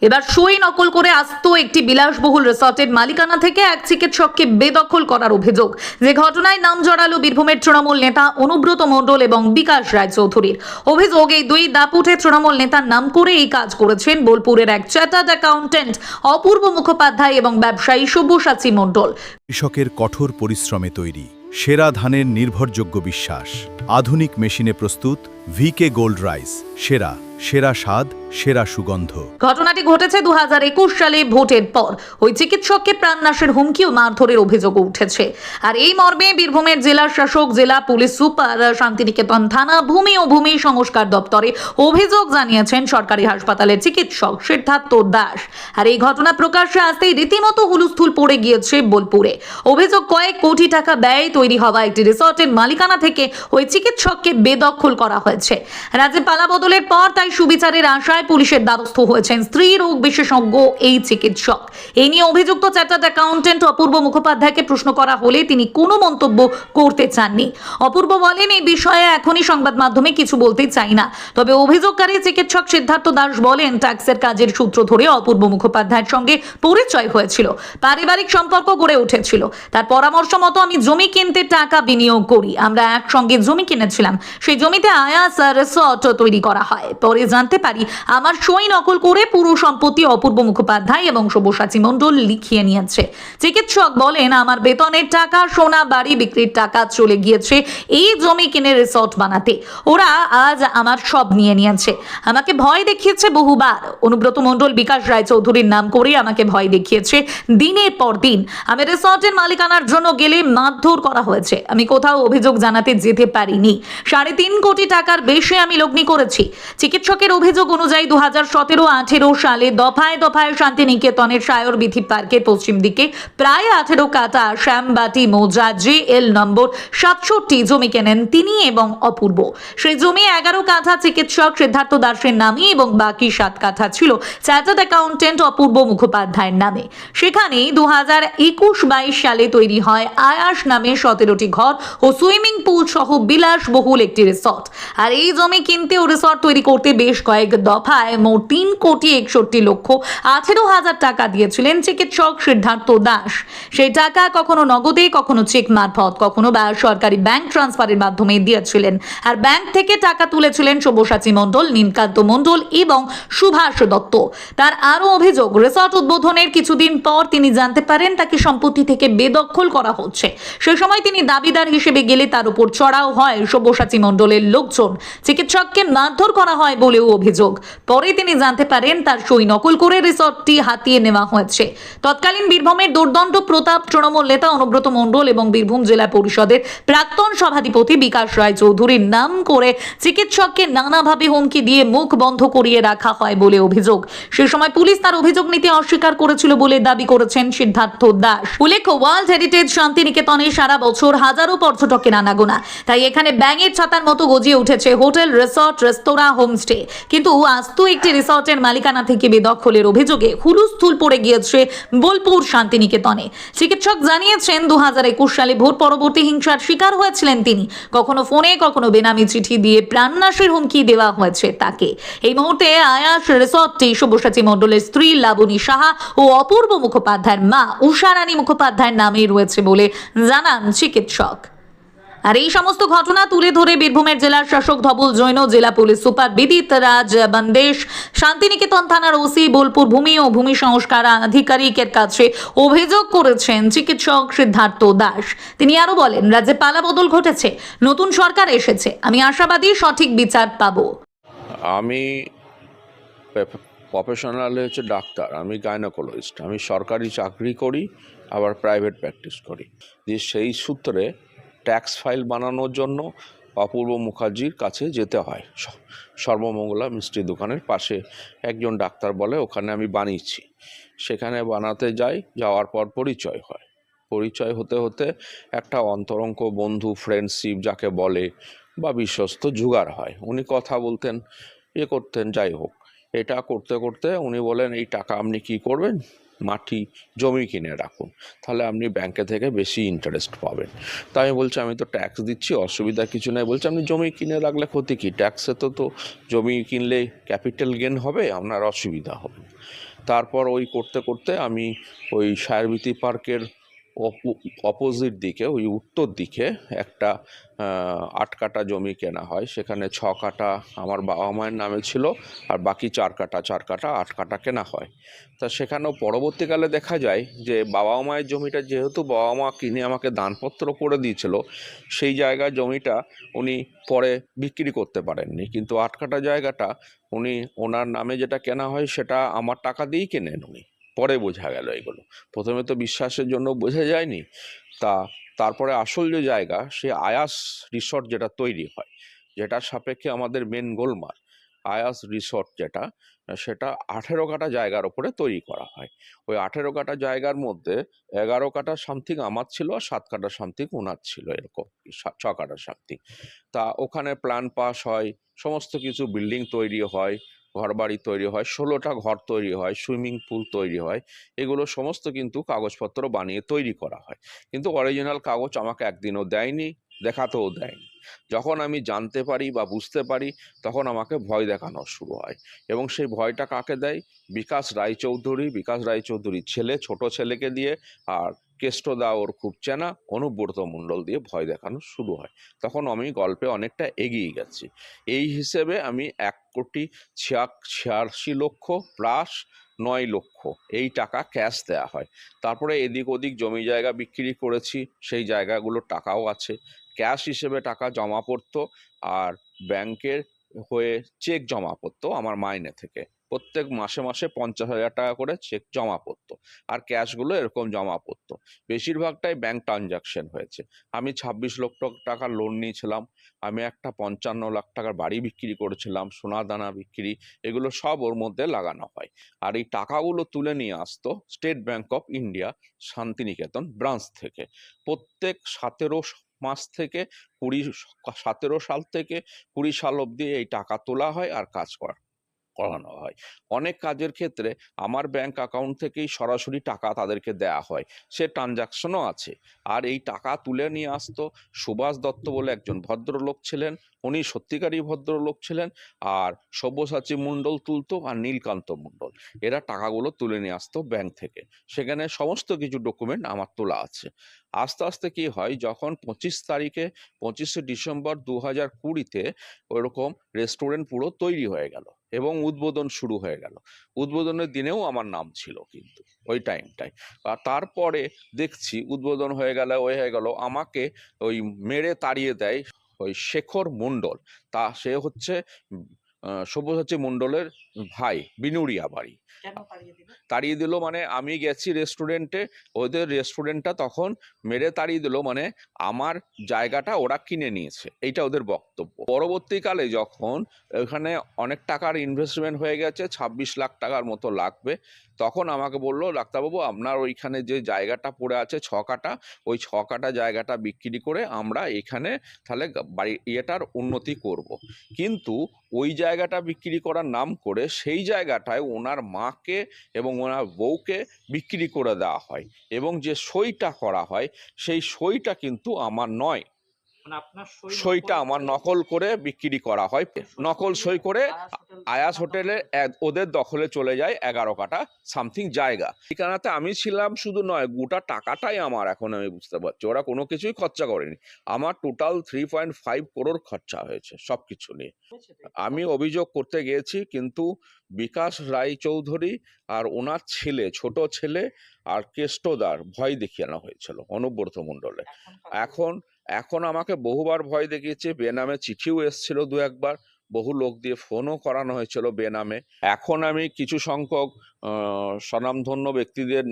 এবার সই নকল করে আসত একটি বিলাসবহুল রিসর্টের মালিকানা থেকে এক চিকিৎসককে বেদখল করার অভিযোগ, যে ঘটনায় নাম জড়ালো বীরভূমের তৃণমূল নেতা অনুব্রত মণ্ডল এবং বিকাশ রায়চৌধুরীর। অভিযোগ, এই দুই দাপুটে তৃণমূল নেতার নাম করে এই কাজ করেছেন বোলপুরের এক চার্টার্ড অ্যাকাউন্টেন্ট অপূর্ব মুখোপাধ্যায় এবং ব্যবসায়ী সব্যসাচী মণ্ডল। কৃষকের কঠোর পরিশ্রমে তৈরি সেরা ধানের নির্ভরযোগ্য বিশ্বাস, আধুনিক মেশিনে প্রস্তুত ভিকে গোল্ড রাইস, সেরা সেরা স্বাদ, সেরা সুগন্ধ। ঘটনাটি ঘটেছে 2021 সালে ভোটের পর। ওই চিকিৎসককে প্রাণনাশের হুমকি ও মারধরের অভিযোগ উঠেছে। আর এই মর্মে বীরভূমের জেলা শাসক, জেলা পুলিশ সুপার, শান্তিনিকেতন থানা, ভূমি ও ভূমি সংস্কার দপ্তরে অভিযোগ জানিয়েছেন সরকারি হাসপাতালের চিকিৎসক সিদ্ধার্থ দাস। আর এই ঘটনা প্রকাশ্যে আসতেই রীতিমতো হুলস্থুল পড়ে গিয়েছে বোলপুরে। অভিযোগ, কয়েক কোটি টাকা ব্যয় তৈরি হওয়া একটি রিসর্টের মালিকানা থেকে ওই চিকিৎসককে বেদখল করা হয়েছে। রাজ্যে পালা বদলের পর তাই সুবিচারের আশায় পুলিশের দ্বারস্থ হয়েছেন স্ত্রী রোগ বিশেষজ্ঞ এই চিকিৎসক। এই নিয়ে অভিযুক্ত চার্টার্ড অ্যাকাউন্টেন্ট অপূর্ব মুখোপাধ্যায়কে প্রশ্ন করা হলে তিনি কোনো মন্তব্য করতে চাননি। অপূর্ব বলেন, এই বিষয়ে এখনই সংবাদ মাধ্যমে কিছু বলতে চাই না। তবে অভিযোগকারী চিকিৎসক সিদ্ধার্থ দাস বলেন, ট্যাক্সের কাজের সূত্র ধরে অপূর্ব মুখোপাধ্যায়ের সঙ্গে পরিচয় হয়েছিল, পারিবারিক সম্পর্ক গড়ে উঠেছিল। তার পরামর্শ মতো আমি জমি কিনতে টাকা বিনিয়োগ করি। আমরা একসঙ্গে জমি কিনেছিলাম, সেই জমিতে আয়াস রিসর্ট তৈরি করা হয়। পরে জানতে পারি আমার সই নকল করে পুরো সম্পত্তি অপূর্ব মুখোপাধ্যায় এবং সব্যসাচী মণ্ডল লিখিয়ে নিয়েছে। চিকিৎসক বলেন, আমার বেতনের টাকা, সোনা, বাড়ি বিক্রির টাকা চলে গিয়েছে এই জমি কিনে রিসর্ট বানাতে। ওরা আজ আমার সব নিয়ে নিয়েছে। আমাকে ভয় দেখিয়েছে বহুবার। অনুব্রত মণ্ডল, বিকাশ রায়চৌধুরীর নাম করে আমাকে ভয় দেখিয়েছে দিনের পর দিন। আমি রিসর্টের মালিকানার জন্য গেলে মারধর করা হয়েছে। আমি কোথাও অভিযোগ জানাতে যেতে পারিনি। 3.5 কোটি টাকার বেশি আমি লগ্নি করেছি। চিকিৎসকের অভিযোগ অনুযায়ী 2017-18 সালে দফায় দফায় শান্তিনিকেতনের সায়র বিথি পার্কের পশ্চিম দিকে প্রায় 18 কাটা শ্যামবাটি মৌজা JL নম্বর 67 জমি কেনেন তিনি এবং অপূর্ব। সেই জমি 11 কাঠা চিকিৎসক সিদ্ধার্থ দাসের নামে এবং বাকি 7 কাঠা ছিল চার্টার্ড অ্যাকাউন্টেন্ট অপূর্ব মুখোপাধ্যায়ের নামে। সেখানে 2021-22 সালে তৈরি হয় আয়াস নামে 17টি ঘর ও সুইমিং পুল সহ বিলাসবহুল একটি রিসর্ট। আর এই জমি কিনতে ও রিসর্ট তৈরি করতে বেশ কয়েক দফায় মোট 3,61,18,000 টাকা দিয়েছিলেন চিকিৎসক সিদ্ধার্থ দাস। সেই টাকা কখনো নগদে, কখনো চেক মারফত, কখনো বা সরকারি ব্যাংক ট্রান্সফারের মাধ্যমে দিয়েছিলেন। আর ব্যাংক থেকে টাকা তুলেছিলেন সব্যসাচী মণ্ডল, নীলকান্ত মণ্ডল এবং সুভাষ দত্ত। তার আরও অভিযোগ, রিসর্ট উদ্বোধনের কিছুদিন পর তিনি জানতে পারেন তাকে সম্পত্তি থেকে বেদখল করা হচ্ছে। সেই সময় তিনি দাবিদার হিসেবে গেলে তার উপর চড়াও হয় সব্যসাচী মণ্ডলের লোকজন। চিকিৎসককে মারধর করা হয় বলেও অভিযোগ। পরে তিনি জানতে পারেন তার সই নকল করে রিসর্টটি হাতিয়ে নেওয়া হয়েছে। তৎকালীন বীরভূমের দুর্দণ্ড প্রতাপ তৃণমূল নেতা অনুব্রত মণ্ডল এবং বীরভূম জেলা পরিষদের প্রাক্তন সভাধিপতি বিকাশ রায়চৌধুরীর নাম করে চিকিৎসককে নানাভাবে হুমকি দিয়ে মুখ বন্ধ করিয়ে রাখা হয় বলে অভিযোগ। সে সময় পুলিশ তার অভিযোগ নিতে অস্বীকার করেছিল বলে দাবি করেছেন সিদ্ধার্থ দাস। উল্লেখ্য, ওয়ার্ল্ড হেরিটেজ শান্তিনিকেতনে সারা বছর হাজারো পর্যটকের আনাগোনা। তাই এখানে ব্যাঙের ছাতার মতো গজিয়ে উঠেছে হোটেল, রিসর্ট, রেস্তোরাঁ, হোমস্টে। কিন্তু আস্ত একটি রিসর্টের মালিকানা থেকে বেদখলের অভিযোগে হুলস্থুল পড়ে গিয়েছে বোলপুর শান্তিনিকেতনে। চিকিৎসক জানিয়েছেন 2021 সালে ভোট পরবর্তী হিংসার শিকার হয়েছিলেন তিনি। কখনো ফোনে, কখনো বেনামি চিঠি দিয়ে প্রাণনাশের হুমকি দেওয়া হয়েছে তাকে। এই মুহূর্তে আয়াস রিসর্টটি সব্যসাচী মণ্ডলের স্ত্রী লাবণী সাহা ও অপূর্ব মুখোপাধ্যায়ের মা উষারানী মুখোপাধ্যায়ের নামে রয়েছে বলে জানান চিকিৎসক। আর এই সমস্ত ঘটনা তুলে ধরে বীরভূমের জেলার শাসক ধবল জৈন, জেলা পুলিশ সুপার বিদিত রাজ বন্দেশ, শান্তিনিকেতন থানার ওসি, বোলপুর ভূমি ও ভূমি সংস্কার আধিকারিকের কাছে অভিযোগ করেছেন চিকিৎসক সিদ্ধার্থ দাস। তিনি আরো বলেন, রাজ্যে পালাবদল ঘটেছে, নতুন সরকার এসেছে। আমি আশাবাদী সঠিক বিচার পাবো। আমি প্রফেশনাল হচ্ছে ডাক্তার, আমি গাইনোকোলজিস্ট। আমি সরকারি চাকরি করি, আবার প্রাইভেট প্র্যাকটিস করি। যে সেই সূত্রে ট্যাক্স ফাইল বানানোর জন্য অপূর্ব মুখার্জির কাছে যেতে হয়। সর্বমঙ্গলা মিষ্টি দোকানের পাশে একজন ডাক্তার বলে ওখানে আমি বানিয়েছি। সেখানে বানাতে যাই, যাওয়ার পর পরিচয় হয়। পরিচয় হতে হতে একটা অন্তরঙ্গ বন্ধু, ফ্রেন্ডশিপ যাকে বলে, বা বিশ্বস্ত জুগার হয়। উনি কথা বলতেন, করতেন, যাই হোক। এটা করতে করতে উনি বলেন, এই টাকা আপনি কি করবেন? মাটি জমি কিনে রাখুন, তাহলে আপনি ব্যাংকে থেকে বেশি ইন্টারেস্ট পাবেন। তাই আমি বলছি আমি তো ট্যাক্স দিচ্ছি, অসুবিধা কিছু নাই। বলছে আপনি জমি কিনে রাখলে ক্ষতি কী, ট্যাক্সে তো জমি কিনলে ক্যাপিটাল গেন হবে, আপনার অসুবিধা হবে। তারপর ওই করতে করতে আমি ওই সায়রবীথি পার্কের অপোজিট দিকে, ওই উত্তর দিকে একটা 8 কাঠা জমি কেনা হয়। সেখানে 6 কাঠা আমার বাবা মায়ের নামে ছিল, আর বাকি 4 কাঠা 8 কাঠা কেনা হয়। তা সেখানেও পরবর্তীকালে দেখা যায় যে বাবা মায়ের জমিটা যেহেতু বাবা মা কিনে আমাকে দানপত্র করে দিয়েছিল, সেই জায়গায় জমিটা উনি পরে বিক্রি করতে পারেননি, কিন্তু 8 কাঠা জায়গাটা উনি ওনার নামে যেটা কেনা হয় সেটা আমার টাকা দিয়েই কেনেন উনি। পরে বোঝা গেল এগুলো, প্রথমে তো বিশ্বাসের জন্য বোঝা যায়নি। তারপরে আসল যে জায়গা, সে আয়াস রিসর্ট যেটা তৈরি হয়, যেটার সাপেক্ষে আমাদের মেন গোলমাল, আয়াস রিসর্ট যেটা, সেটা 18 কাঠা জায়গার ওপরে তৈরি করা হয়। ওই 18 কাঠা জায়গার মধ্যে 11 কাঠা সামথিং আমার ছিল, আর 7 কাঠা সামথিং ওনার ছিল, এরকম 6 কাঠা সামথিং। তা ওখানে প্ল্যান পাস হয়, সমস্ত কিছু বিল্ডিং তৈরি হয়, ঘরবাড়ি তৈরি হয়, 16টা ঘর তৈরি হয়, সুইমিং পুল তৈরি হয়, এগুলো সমস্ত কিন্তু কাগজপত্র বানিয়ে তৈরি করা হয়। কিন্তু অরিজিনাল কাগজ আমাকে একদিনও দেয়নি, দেখাতেও দেয়নি। যখন আমি জানতে পারি বা বুঝতে পারি, তখন আমাকে ভয় দেখানো শুরু হয়। এবং সেই ভয়টা কাকে দেয়? বিকাশ রায়চৌধুরীর ছেলে, ছোট ছেলেকে দিয়ে, আর কেষ্টদা ওর খুব চেনা অনুব্রত মণ্ডল দিয়ে ভয় দেখানো শুরু হয়। তখন আমি গল্পে অনেকটা এগিয়ে গেছি। এই হিসেবে আমি 1,86,86,00,000 প্লাস 9 লক্ষ এই টাকা ক্যাশ দেয়া হয়। তারপরে এদিক ওদিক জমি জায়গা বিক্রি করেছি, সেই জায়গাগুলোর টাকাও আছে। ক্যাশ হিসেবে টাকা জমা পড়তো, আর ব্যাংকের হয়ে চেক জমা পড়তো আমার মাইনে থেকে। প্রত্যেক মাসে মাসে 50,000 টাকা করে চেক জমা পড়তো, আর ক্যাশগুলো এরকম জমা পড়তো। বেশিরভাগটাই ব্যাংক ট্রানজাকশন হয়েছে। আমি 26 লক্ষ টাকার লোন নিয়েছিলাম, আমি একটা 55 লাখ টাকার বাড়ি বিক্রি করেছিলাম, সোনা দানা বিক্রি, এগুলো সব ওর মধ্যে লাগানো হয়। আর এই টাকাগুলো তুলে নিয়ে আসতো State Bank of India Santiniketan branch থেকে। প্রত্যেক 17 মাস থেকে 17 সাল থেকে 20 সাল অবধি এই টাকা তোলা হয় আর কাজ করানো হয়। অনেক কাজের ক্ষেত্রে আমার ব্যাংক অ্যাকাউন্ট থেকেই সরাসরি টাকা তাদেরকে দেয়া হয়, সে ট্রানজাকশনও আছে। আর এই টাকা তুলে নিয়ে আসতো সুভাষ দত্ত বলে একজন ভদ্রলোক ছিলেন, উনি সত্যিকারই ভদ্রলোক ছিলেন। আর সব্যসাচী মণ্ডল তুলতো, আর নীলকান্ত মণ্ডল, এরা টাকাগুলো তুলে নিয়ে আসতো ব্যাংক থেকে। সেখানে সমস্ত কিছু ডকুমেন্ট আমার তোলা আছে। আস্তে আস্তে কি হয়, যখন 25শে ডিসেম্বর 2020-তে ওইরকম রেস্টুরেন্ট পুরো তৈরি হয়ে গেল এবং উদ্বোধন শুরু হয়ে গেল। উদ্বোধনের দিনেও আমার নাম ছিল কিন্তু ওই টাইমটায়। আর তারপরে দেখছি উদ্বোধন হয়ে গেল, আমাকে ওই মেরে তাড়িয়ে দেয় ওই শেখর মণ্ডল। সে হচ্ছে সব্যসাচী মণ্ডলের ভাই, বিনুরিয়া বাড়ি। তাড়িয়ে দিল মানে, আমি গেছি রেস্টুরেন্টে, ওদের রেস্টুরেন্টটা তখন মেরে তাড়িয়ে দিল মানে আমার জায়গাটা ওরা কিনে নিয়েছে, এইটা ওদের বক্তব্য। পরবর্তীকালে যখন এখানে অনেক টাকার ইনভেস্টমেন্ট হয়ে গেছে, 26 লাখ টাকার মতো লাগবে, তখন আমাকে বললো, ডাক্তারবাবু আপনার ওইখানে যে জায়গাটা পড়ে আছে 6 কাঠা, ওই 6 কাঠা জায়গাটা বিক্রি করে আমরা এখানে তাহলে বাড়ি ইয়েটার উন্নতি করব। কিন্তু ওই জায়গাটা বিক্রি করার নাম করে সেই জায়গাটায় ওনার মাকে এবং ওনার বউকে বিক্রি করে দেওয়া হয়, এবং যে সইটা করা হয় সেই সইটা কিন্তু আমার নয়, সইটা আমার নকল করে বিক্রি করা হয়। নকল সই করে আয়াস হোটেলে ওদের দখলে চলে যায় 11 কাঠা সামথিং জায়গা। ঠিকানাতে আমি ছিলাম শুধু নয়, গোটা টাকাটাই আমার, এখন আমি বুঝতে পারছি ওরা কোনো কিছুই খরচা করেনি। আমার টোটাল 3.5 করোড় খরচা হয়েছে সব কিছু নিয়ে। আমি অভিযোগ করতে গিয়েছি, কিন্তু বিকাশ রায়চৌধুরী আর ওনার ছেলে, ছোট ছেলে আর কেষ্টদার ভয় দেখিয়ে আনা হয়েছিল অনুব্রত মণ্ডলে। এখন আমাকে বহুবার ভয় দেখিয়েছে, বেনামে চিঠিও এসেছিল 2-1 বার, বহু লোক দিয়ে ফোনও করানো হয়েছিল বেনামে। এখন আমি কিছু সংখ্যক স্বনামধন্য ব্যক্তিদের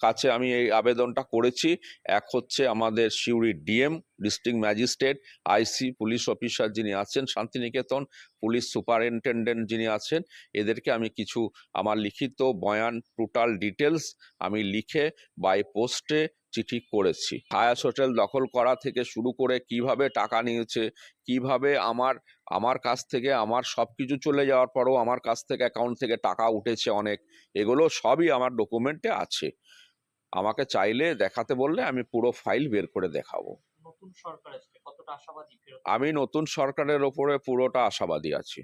কাছে আমি এই আবেদনটা করেছি। এক হচ্ছে আমাদের সিউড়ির ডিএম, ডিস্ট্রিক্ট ম্যাজিস্ট্রেট, আইসি, পুলিশ অফিসার যিনি আছেন শান্তিনিকেতন, পুলিশ সুপারিনটেন্ডেন্ট যিনি আছেন, এদেরকে আমি কিছু আমার লিখিত বয়ান, টোটাল ডিটেলস আমি লিখে বাই পোস্টে চিঠি করেছি। আয়াস হোটেল দখল করা থেকে শুরু করে কিভাবে টাকা নিয়েছে, কিভাবে আমার আমার কাছ থেকে আমার সব কিছু চলে যাওয়ার পরেও আমার কাছ থেকে অ্যাকাউন্ট থেকে টাকা উঠেছে অনেক, এগুলো সবই আমার ডকুমেন্টে আছে। আমাকে চাইলে দেখাতে বললে আমি পুরো ফাইল বের করে দেখাবো। নতুন সরকার আসলে কতটা আশাবাদী ফেরত? আমি নতুন সরকারের ওপরে পুরোটা আশাবাদী আছি।